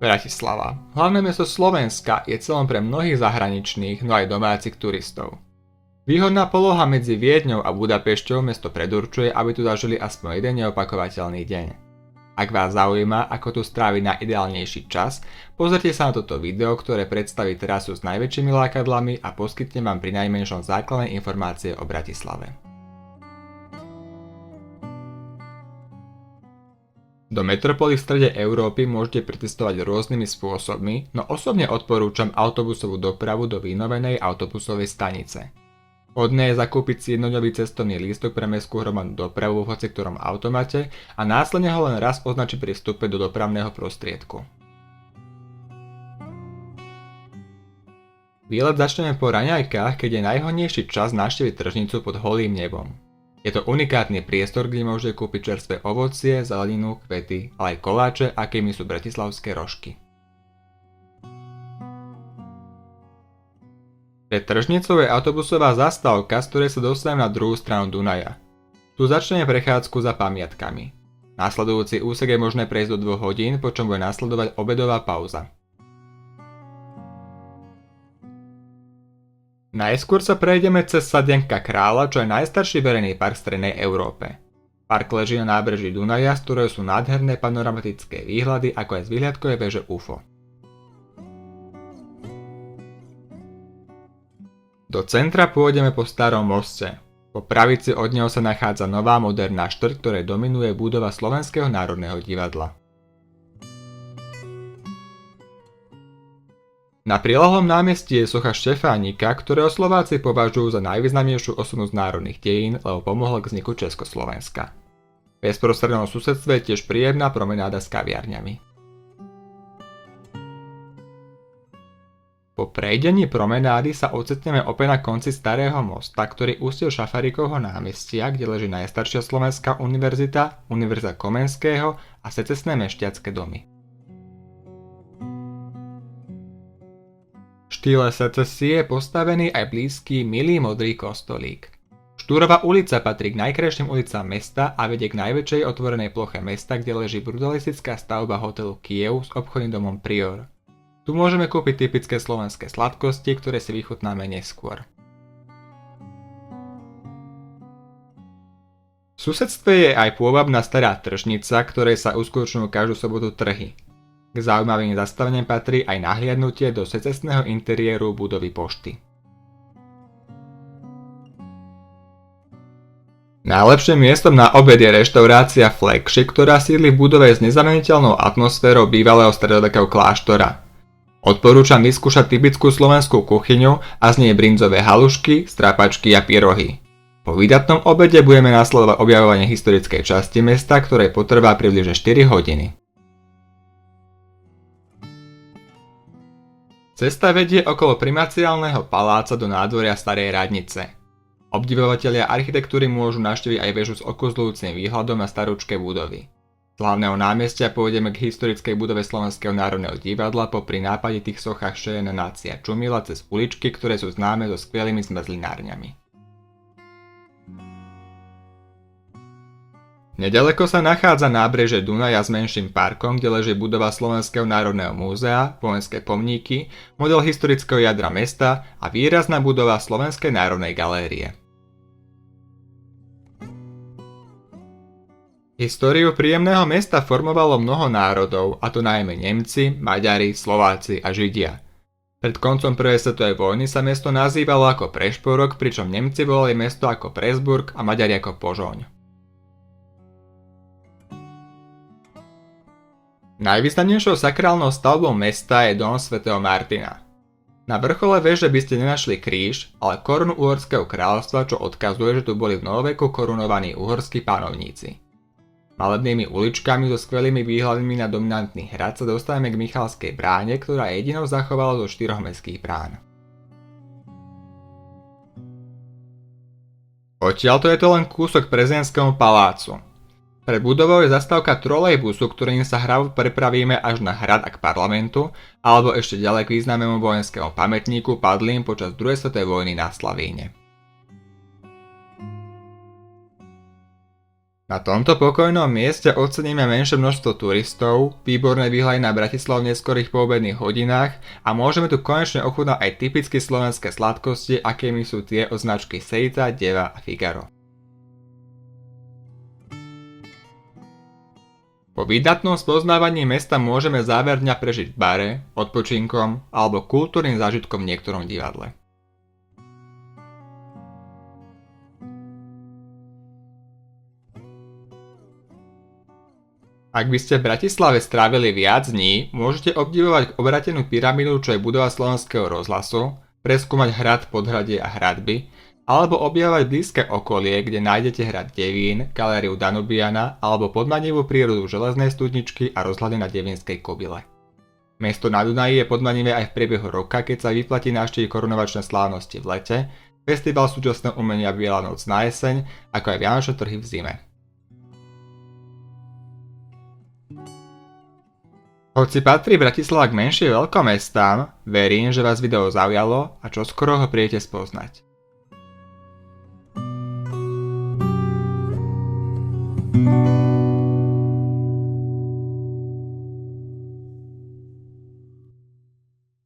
Bratislava, hlavné mesto Slovenska, je cieľom pre mnohých zahraničných, no aj domácich turistov. Výhodná poloha medzi Viedňou a Budapešťou mesto predurčuje, aby tu zažili aspoň jeden neopakovateľný deň. Ak vás zaujíma, ako tu stráviť najideálnejší čas, pozrite sa na toto video, ktoré predstaví trasu s najväčšími lákadlami a poskytne vám prinajmenšom základné informácie o Bratislave. Do metropoly v strede Európy môžete precestovať rôznymi spôsobmi, no osobne odporúčam autobusovú dopravu do vynovenej autobusovej stanice. Vhodné je zakúpiť si jednodňový cestovný lístok pre mestskú hromadnú dopravu v hociktorom automate a následne ho len raz označiť pri vstupe do dopravného prostriedku. Výlet začneme po raňajkách, keď je najhodnejší čas navštíviť tržnicu pod holým nebom. Je to unikátny priestor, kde môžete kúpiť čerstvé ovocie, zeleninu, kvety, ale aj koláče, akými sú bratislavské rožky. Pred tržnicou je autobusová zastávka, z ktorej sa dostaneme na druhú stranu Dunaja. Tu začneme prechádzku za pamiatkami. Nasledujúci úsek je možné prejsť do 2 hodín, počom bude nasledovať obedová pauza. Najskôr sa prejdeme cez Sadienka kráľa, čo je najstarší verejný park v strednej Európe. Park leží na nábreží Dunaja, z ktorého sú nádherné panoramatické výhľady, ako aj z výhľadkovej veže UFO. Do centra pôjdeme po starom moste. Po pravici od neho sa nachádza nová moderná štvrť, ktorej dominuje budova Slovenského národného divadla. Na prilehlom námestí je socha Štefánika, ktorého Slováci považujú za najvýznamnejšiu osobu z národných dejín, lebo pomohol k vzniku Československa. V bezprostrednom susedstve je tiež príjemná promenáda s kaviarňami. Po prejdení promenády sa ocitneme opäť na konci starého mosta, ktorý ústie do Šafarikovho námestia, kde leží najstaršia slovenská univerzita, Univerzita Komenského a secesné mešťacké domy. V štýle secesie je postavený aj blízky milý modrý kostolík. Štúrova ulica patrí k najkrajším ulicám mesta a vedie k najväčšej otvorenej ploche mesta, kde leží brutalistická stavba hotelu Kiev s obchodným domom Prior. Tu môžeme kúpiť typické slovenské sladkosti, ktoré si vychutnáme neskôr. V susedstve je aj pôvabná stará tržnica, ktorej sa uskutočňujú každú sobotu trhy. K zaujímavým zastaveniam patrí aj nahliadnutie do secesného interiéru budovy pošty. Najlepším miestom na obed je reštaurácia Flagship, ktorá sídli v budove s nezameniteľnou atmosférou bývalého stredovekého kláštora. Odporúčam vyskúšať typickú slovenskú kuchyňu a z nej brinzové halušky, strápačky a pyrohy. Po výdatnom obede budeme nasledovať objavovanie historickej časti mesta, ktoré potrvá približne 4 hodiny. Cesta vedie okolo primaciálneho paláca do nádvoria Starej radnice. Obdivovatelia architektúry môžu navštíviť aj väžu s okozľujúcim výhľadom na starúčké budovy. Z hlavného námestia pôjdeme k historickej budove Slovenského národného divadla popri nápaditých sochách Šejana Nácia Čumila cez uličky, ktoré sú známe so skvelými zmrzlinárňami. Nedaleko sa nachádza nábrežie Dunaja s menším parkom, kde leží budova Slovenského národného múzea, vojenské pomníky, model historického jadra mesta a výrazná budova Slovenskej národnej galérie. Históriu príjemného mesta formovalo mnoho národov, a to najmä Nemci, Maďari, Slováci a Židia. Pred koncom prvej svetovej vojny sa mesto nazývalo ako Prešporok, pričom Nemci volali mesto ako Presburg a Maďari ako Požoň. Najvýznamnejšou sakrálnou stavbou mesta je dom svätého Martina. Na vrchole veže by ste nenašli kríž, ale korunu Uhorského kráľovstva, čo odkazuje, že tu boli v novoveku korunovaní uhorskí panovníci. Malebnými uličkami so skvelými výhľadmi na dominantný hrad sa dostávame k Michalskej bráne, ktorá je jedinou zachovala zo 4 mestských brán. Odtiaľto je to len kúsok prezidentskému palácu. Pred budovou je zastávka trolejbusu, ktorým sa hravo prepravíme až na hrad a k parlamentu, alebo ešte ďalej k významnému vojenskému pamätníku padlým počas druhej svetovej vojny na Slavíne. Na tomto pokojnom mieste oceníme menšie množstvo turistov, výborné výhľady na Bratislavu v neskorých poobedných hodinách a môžeme tu konečne ochutnať aj typicky slovenské sladkosti, akými sú tie od značky Sejta, Deva a Figaro. Po výdatnom spoznávaní mesta môžeme záver dňa prežiť v bare, odpočinkom alebo kultúrnym zážitkom v niektorom divadle. Ak by ste v Bratislave strávili viac dní, môžete obdivovať obratenú pyramídu, čo je budova Slovenského rozhlasu, preskúmať hrad, podhradie a hradby, alebo objavovať blízke okolie, kde nájdete hrad Devín, galériu Danubiana alebo podmanivú prírodu Železnej studničky a rozhľady na Devínskej kobyle. Mesto na Dunaji je podmanivé aj v priebehu roka, keď sa vyplatí navštíviť korunovačné slávnosti v lete, festival súčasného umenia Biela noc na jeseň, ako aj vianočné trhy v zime. Hoci patrí Bratislava k menším veľkomestám, verím, že vás video zaujalo a čoskoro ho prídete spoznať.